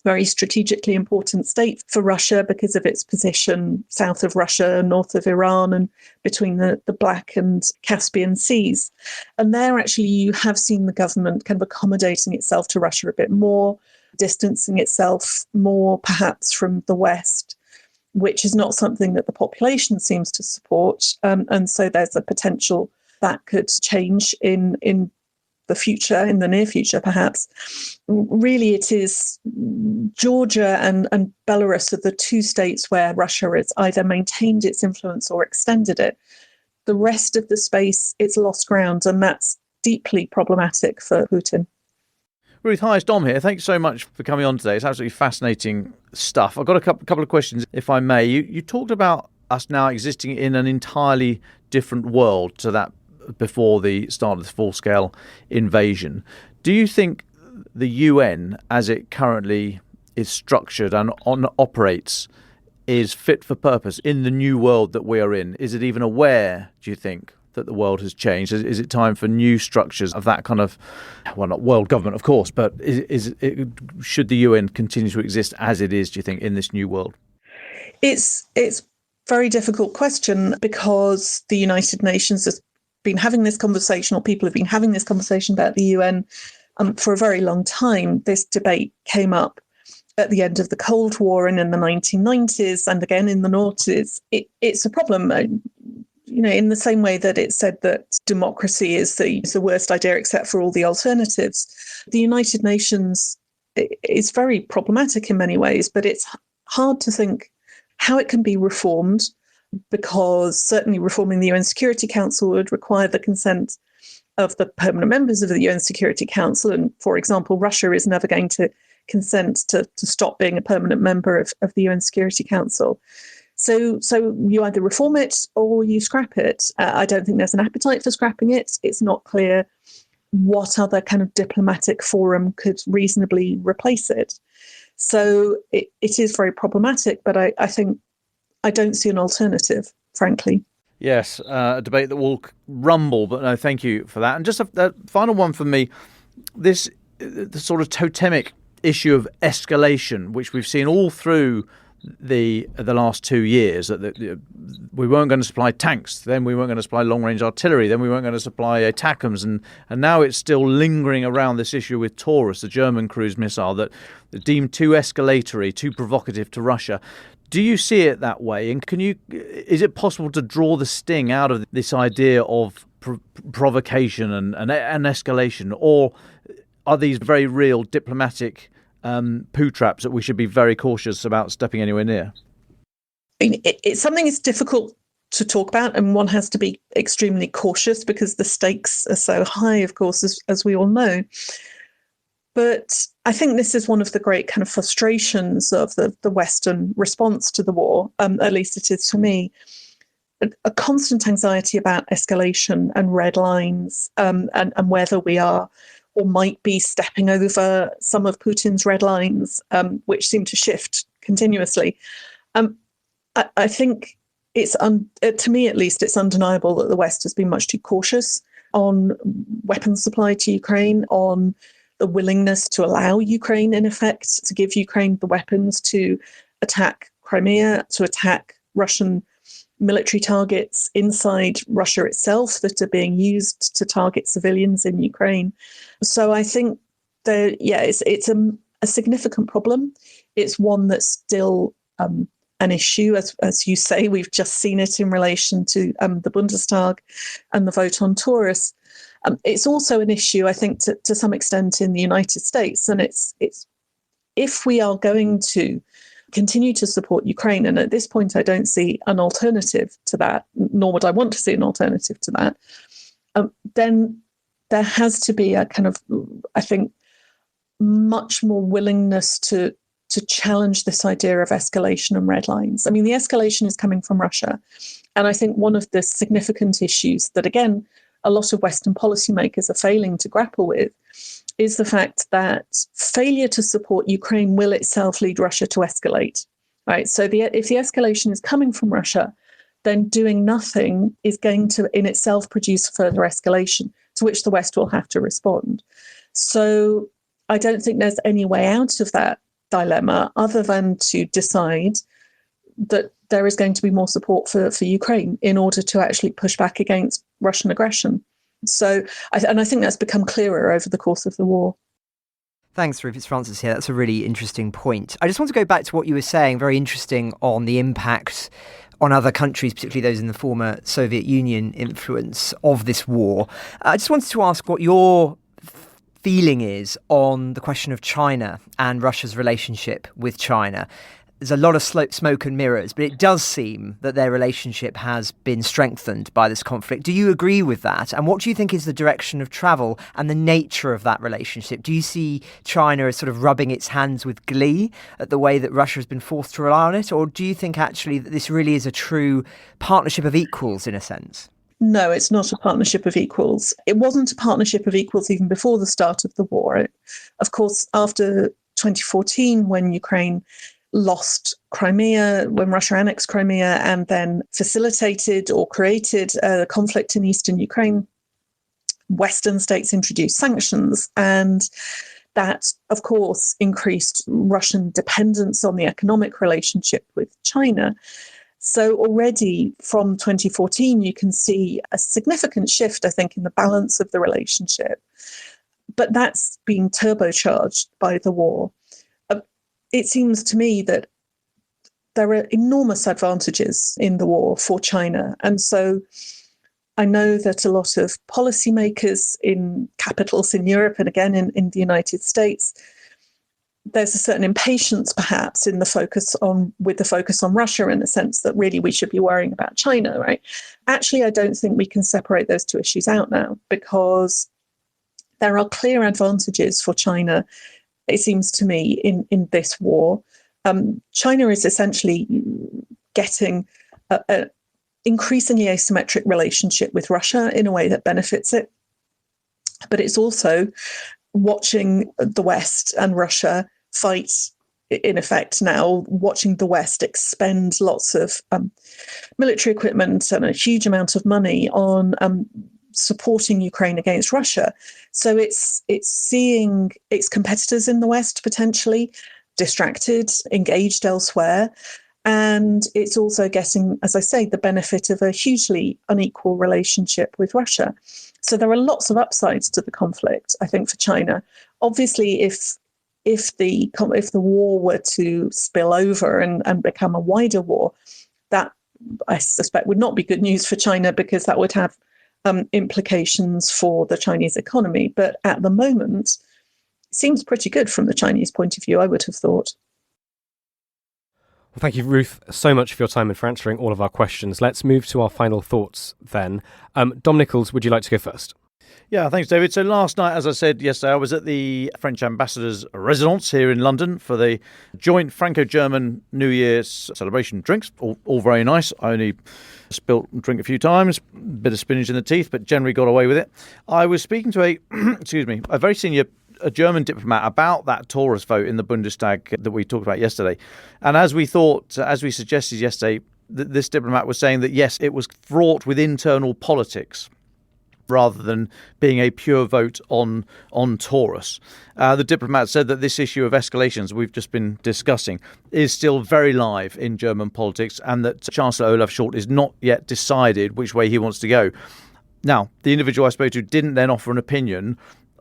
very strategically important state for Russia because of its position south of Russia, north of Iran, and between the Black and Caspian Seas. And there actually you have seen the government kind of accommodating itself to Russia a bit more, distancing itself more perhaps from the West, which is not something that the population seems to support. And so there's a potential that could change in the future, in the near future, perhaps. Really, it is Georgia and Belarus are the two states where Russia has either maintained its influence or extended it. The rest of the space, it's lost ground, and that's deeply problematic for Putin. Ruth, hi, it's Dom here. Thanks so much for coming on today. It's absolutely fascinating stuff. I've got a couple of questions, if I may. You talked about us now existing in an entirely different world to that before the start of this full-scale invasion. Do you think the UN, as it currently is structured and operates, is fit for purpose in the new world that we are in? Is it even aware, do you think, that the world has changed? Is it time for new structures of that kind of, well, not world government, of course, but should the UN continue to exist as it is, do you think, in this new world? It's a very difficult question because the United Nations has been having this conversation, or people have been having this conversation about the UN for a very long time. This debate came up at the end of the Cold War and in the 1990s and again in the noughties, it's a problem. In the same way that it said that democracy is the worst idea except for all the alternatives. The United Nations is very problematic in many ways, but it's hard to think how it can be reformed, because certainly reforming the UN Security Council would require the consent of the permanent members of the UN Security Council. And, for example, Russia is never going to consent to stop being a permanent member of the UN Security Council. So you either reform it or you scrap it. I don't think there's an appetite for scrapping it. It's not clear what other kind of diplomatic forum could reasonably replace it. So it is very problematic, but I don't see an alternative, frankly. Yes, a debate that will rumble, but no, thank you for that. And just a final one for me, the sort of totemic issue of escalation, which we've seen all through the last 2 years, that we weren't going to supply tanks, then we weren't going to supply long-range artillery, then we weren't going to supply ATACMS, and now it's still lingering around this issue with Taurus, the German cruise missile, that deemed too escalatory, too provocative to Russia. Do you see it that way? And is it possible to draw the sting out of this idea of provocation and escalation, or are these very real diplomatic poo traps that we should be very cautious about stepping anywhere near? It's something that's difficult to talk about, and one has to be extremely cautious because the stakes are so high, of course, as we all know. But I think this is one of the great kind of frustrations of the Western response to the war, at least it is for me. A constant anxiety about escalation and red lines, and whether we are or might be stepping over some of Putin's red lines, which seem to shift continuously. I think to me at least, it's undeniable that the West has been much too cautious on weapons supply to Ukraine, on the willingness to allow Ukraine, in effect, to give Ukraine the weapons to attack Crimea, to attack Russian military targets inside Russia itself that are being used to target civilians in Ukraine. So I think it's a significant problem. It's one that's still an issue, as you say. We've just seen it in relation to the Bundestag and the vote on Taurus. It's also an issue, I think, to some extent in the United States. And it's if we are going to continue to support Ukraine, and at this point I don't see an alternative to that, nor would I want to see an alternative to that, then there has to be a kind of, I think, much more willingness to challenge this idea of escalation and red lines. I mean, the escalation is coming from Russia. And I think one of the significant issues that, again, a lot of Western policymakers are failing to grapple with is the fact that failure to support Ukraine will itself lead Russia to escalate, right? So if the escalation is coming from Russia, then doing nothing is going to in itself produce further escalation, to which the West will have to respond. So I don't think there's any way out of that dilemma other than to decide that there is going to be more support for Ukraine in order to actually push back against Russian aggression. So, I think that's become clearer over the course of the war. Thanks, Ruth. It's Francis here. That's a really interesting point. I just want to go back to what you were saying, very interesting, on the impact on other countries, particularly those in the former Soviet Union influence of this war. I just wanted to ask what your feeling is on the question of China and Russia's relationship with China. There's a lot of smoke and mirrors, but it does seem that their relationship has been strengthened by this conflict. Do you agree with that? And what do you think is the direction of travel and the nature of that relationship? Do you see China as sort of rubbing its hands with glee at the way that Russia has been forced to rely on it? Or do you think actually that this really is a true partnership of equals in a sense? No, it's not a partnership of equals. It wasn't a partnership of equals even before the start of the war. Of course, after 2014, when Ukraine lost Crimea, when Russia annexed Crimea and then facilitated or created a conflict in eastern Ukraine, Western states introduced sanctions. And that, of course, increased Russian dependence on the economic relationship with China. So already from 2014, you can see a significant shift, I think, in the balance of the relationship. But that's been turbocharged by the war. it seems to me that there are enormous advantages in the war for China. And so I know that a lot of policymakers in capitals in Europe and again in the United States, there's a certain impatience perhaps with the focus on Russia, in the sense that really we should be worrying about China, right? Actually, I don't think we can separate those two issues out now, because there are clear advantages for China, it seems to me, in this war. China is essentially getting an increasingly asymmetric relationship with Russia in a way that benefits it. But it's also watching the West and Russia fight, in effect now, watching the West expend lots of military equipment and a huge amount of money on supporting Ukraine against Russia. So it's seeing its competitors in the West potentially distracted, engaged elsewhere. And it's also getting, as I say, the benefit of a hugely unequal relationship with Russia. So there are lots of upsides to the conflict, I think, for China. Obviously, if the war were to spill over and become a wider war, that I suspect would not be good news for China, because that would have implications for the Chinese economy. But at the moment, it seems pretty good from the Chinese point of view, I would have thought. Well, thank you, Ruth, so much for your time and for answering all of our questions. Let's move to our final thoughts then. Dom Nichols, would you like to go first? Yeah, thanks, David. So last night, as I said yesterday, I was at the French ambassador's residence here in London for the joint Franco-German New Year's celebration drinks. All very nice. I only spilt drink a few times, a bit of spinach in the teeth, but generally got away with it. I was speaking to a very senior German diplomat about that Taurus vote in the Bundestag that we talked about yesterday. And as we suggested yesterday, this diplomat was saying that, yes, it was fraught with internal politics rather than being a pure vote on Taurus. The diplomat said that this issue of escalations we've just been discussing is still very live in German politics, and that Chancellor Olaf Scholz is not yet decided which way he wants to go. Now, the individual I spoke to didn't then offer an opinion.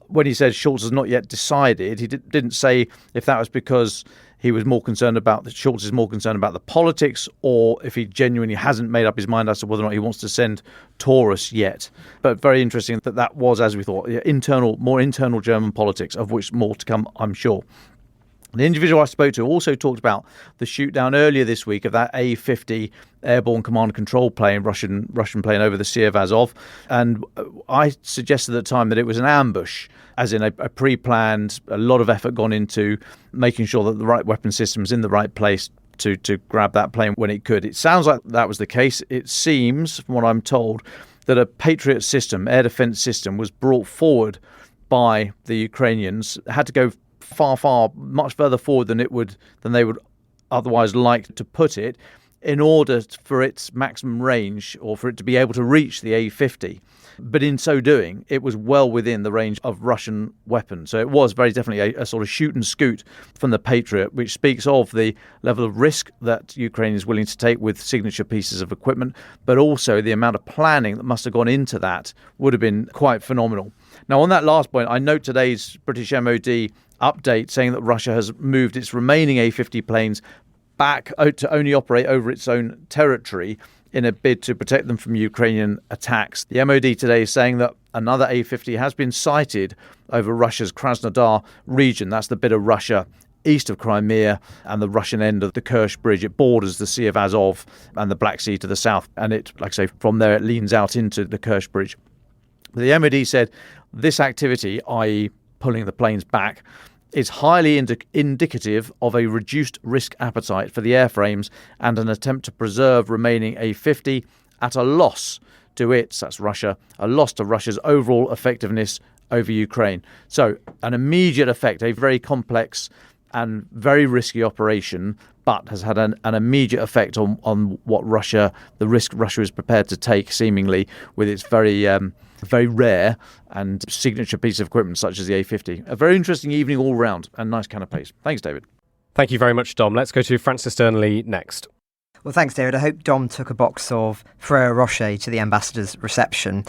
When he said Scholz has not yet decided, he didn't say if that was because he was more concerned about Scholz is more concerned about the politics, or if he genuinely hasn't made up his mind as to whether or not he wants to send Taurus yet. But very interesting that was, as we thought, more internal German politics, of which more to come, I'm sure. The individual I spoke to also talked about the shoot down earlier this week of that A-50 airborne command and control plane, Russian plane over the Sea of Azov. And I suggested at the time that it was an ambush, as in a pre-planned, a lot of effort gone into making sure that the right weapon system's in the right place to grab that plane when it could. It sounds like that was the case. It seems, from what I'm told, that a Patriot system, air defense system, was brought forward by the Ukrainians. It had to go much further forward than they would otherwise like to put it, in order for its maximum range, or for it to be able to reach the A-50. But in so doing, it was well within the range of Russian weapons. So it was very definitely a sort of shoot and scoot from the Patriot, which speaks of the level of risk that Ukraine is willing to take with signature pieces of equipment, but also the amount of planning that must have gone into that would have been quite phenomenal. Now, on that last point, I note today's British MOD update saying that Russia has moved its remaining A-50 planes back to only operate over its own territory in a bid to protect them from Ukrainian attacks. The MOD today is saying that another A-50 has been sighted over Russia's Krasnodar region. That's the bit of Russia east of Crimea and the Russian end of the Kerch Bridge. It borders the Sea of Azov and the Black Sea to the south. And it, like I say, from there it leans out into the Kerch Bridge. The MOD said this activity, i.e. pulling the planes back, is highly indicative of a reduced risk appetite for the airframes and an attempt to preserve remaining A-50 at a loss to Russia's overall effectiveness over Ukraine. So an immediate effect, a very complex and very risky operation, but has had an immediate effect on the risk Russia is prepared to take, seemingly, with its very rare and signature piece of equipment such as the A-50. A very interesting evening all round, and nice canapes. Thanks, David. Thank you very much, Dom. Let's go to Francis Dearnley next. Well, thanks, David. I hope Dom took a box of Ferrero Rocher to the ambassador's reception.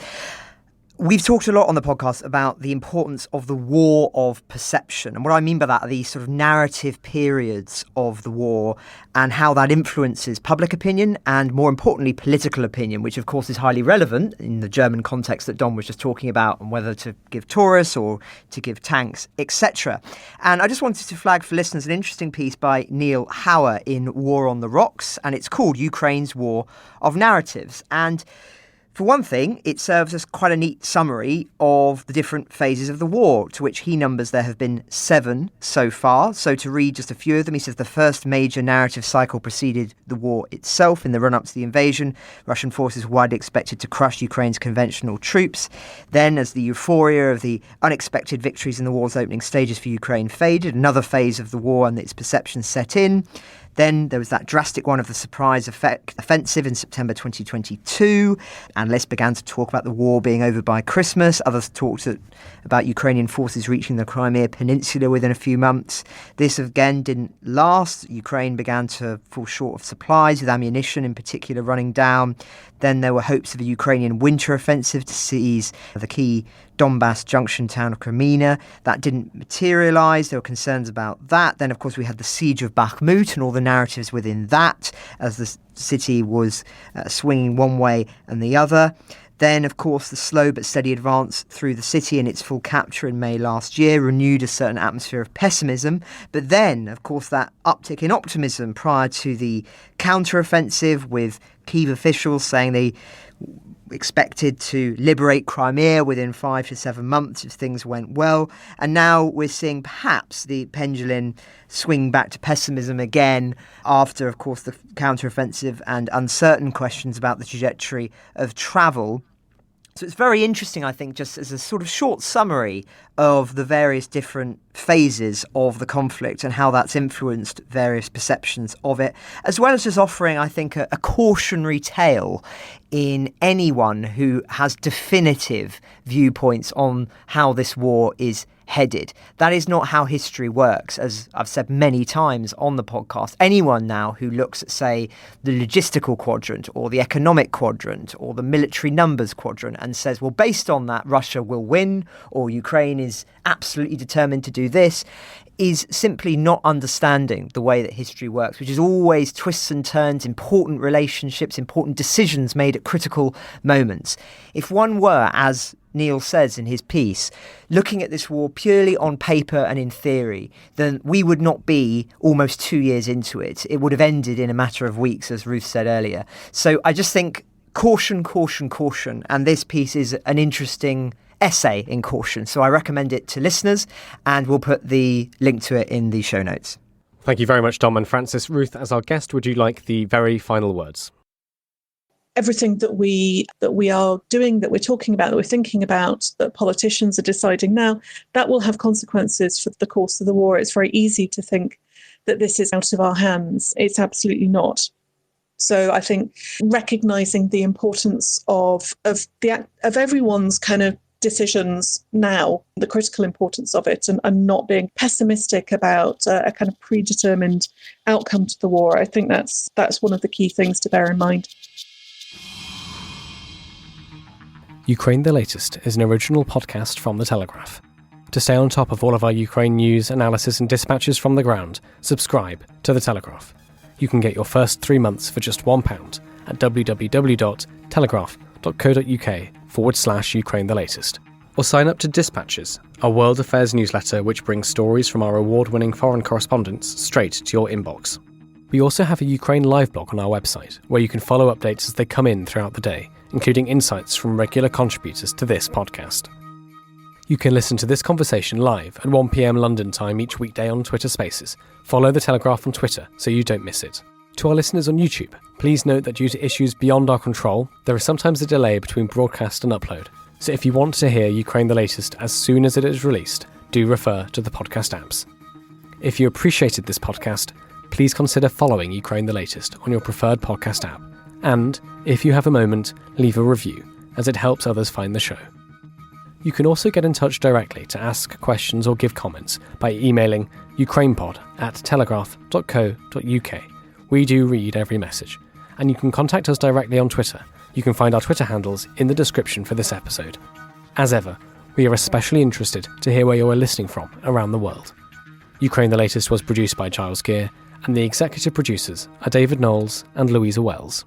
We've talked a lot on the podcast about the importance of the war of perception. And what I mean by that are these sort of narrative periods of the war and how that influences public opinion and, more importantly, political opinion, which, of course, is highly relevant in the German context that Don was just talking about, and whether to give Taurus or to give tanks, etc. And I just wanted to flag for listeners an interesting piece by Neil Hauer in War on the Rocks, and it's called Ukraine's War of Narratives. And for one thing, it serves as quite a neat summary of the different phases of the war, to which he numbers there have been 7 so far. So to read just a few of them, he says the first major narrative cycle preceded the war itself. In the run-up to the invasion, Russian forces were widely expected to crush Ukraine's conventional troops. Then, as the euphoria of the unexpected victories in the war's opening stages for Ukraine faded, another phase of the war and its perceptions set in. Then there was that drastic one of the surprise offensive in September 2022. Analysts began to talk about the war being over by Christmas. Others talked about Ukrainian forces reaching the Crimea Peninsula within a few months. This again didn't last. Ukraine began to fall short of supplies, with ammunition in particular running down. Then there were hopes of a Ukrainian winter offensive to seize the key Donbass junction town of Crimea. That didn't materialise. There were concerns about that. Then, of course, we had the siege of Bakhmut and all the narratives within that, as the city was swinging one way and the other. Then, of course, the slow but steady advance through the city and its full capture in May last year renewed a certain atmosphere of pessimism. But then, of course, that uptick in optimism prior to the counter-offensive, with Kyiv officials saying they expected to liberate Crimea within 5 to 7 months if things went well. And now we're seeing perhaps the pendulum swing back to pessimism again after, of course, the counteroffensive and uncertain questions about the trajectory of travel. So it's very interesting, I think, just as a sort of short summary of the various different phases of the conflict and how that's influenced various perceptions of it, as well as just offering, I think, a cautionary tale in anyone who has definitive viewpoints on how this war is headed. That is not how history works, as I've said many times on the podcast. Anyone now who looks at, say, the logistical quadrant or the economic quadrant or the military numbers quadrant and says, well, based on that, Russia will win or Ukraine is absolutely determined to do this, is simply not understanding the way that history works, which is always twists and turns, important relationships, important decisions made at critical moments. If one were, as Neil says in his piece, looking at this war purely on paper and in theory, then we would not be almost 2 years into it. It would have ended in a matter of weeks, as Ruth said earlier. So I just think caution, caution, caution. And this piece is an interesting essay in caution. So I recommend it to listeners, and we'll put the link to it in the show notes. Thank you very much, Dom and Francis. Ruth, as our guest, would you like the very final words? Everything that we are doing, that we're talking about, that we're thinking about, that politicians are deciding now, that will have consequences for the course of the war. It's very easy to think that this is out of our hands. It's absolutely not. So I think recognising the importance of everyone's kind of decisions now, the critical importance of it, and not being pessimistic about a kind of predetermined outcome to the war. I think that's one of the key things to bear in mind. Ukraine the Latest is an original podcast from The Telegraph. To stay on top of all of our Ukraine news, analysis and dispatches from the ground, subscribe to The Telegraph. You can get your first 3 months for just £1 at www.telegraph.co.uk/Ukraine the Latest. Or sign up to Dispatches, our world affairs newsletter which brings stories from our award-winning foreign correspondents straight to your inbox. We also have a Ukraine live blog on our website, where you can follow updates as they come in throughout the day, including insights from regular contributors to this podcast. You can listen to this conversation live at 1 p.m. London time each weekday on Twitter Spaces. Follow The Telegraph on Twitter so you don't miss it. To our listeners on YouTube, please note that due to issues beyond our control, there is sometimes a delay between broadcast and upload. So if you want to hear Ukraine the Latest as soon as it is released, do refer to the podcast apps. If you appreciated this podcast, please consider following Ukraine the Latest on your preferred podcast app. And, if you have a moment, leave a review, as it helps others find the show. You can also get in touch directly to ask questions or give comments by emailing ukrainepod@telegraph.co.uk. We do read every message. And you can contact us directly on Twitter. You can find our Twitter handles in the description for this episode. As ever, we are especially interested to hear where you are listening from around the world. Ukraine the Latest was produced by Giles Gear, and the executive producers are David Knowles and Louisa Wells.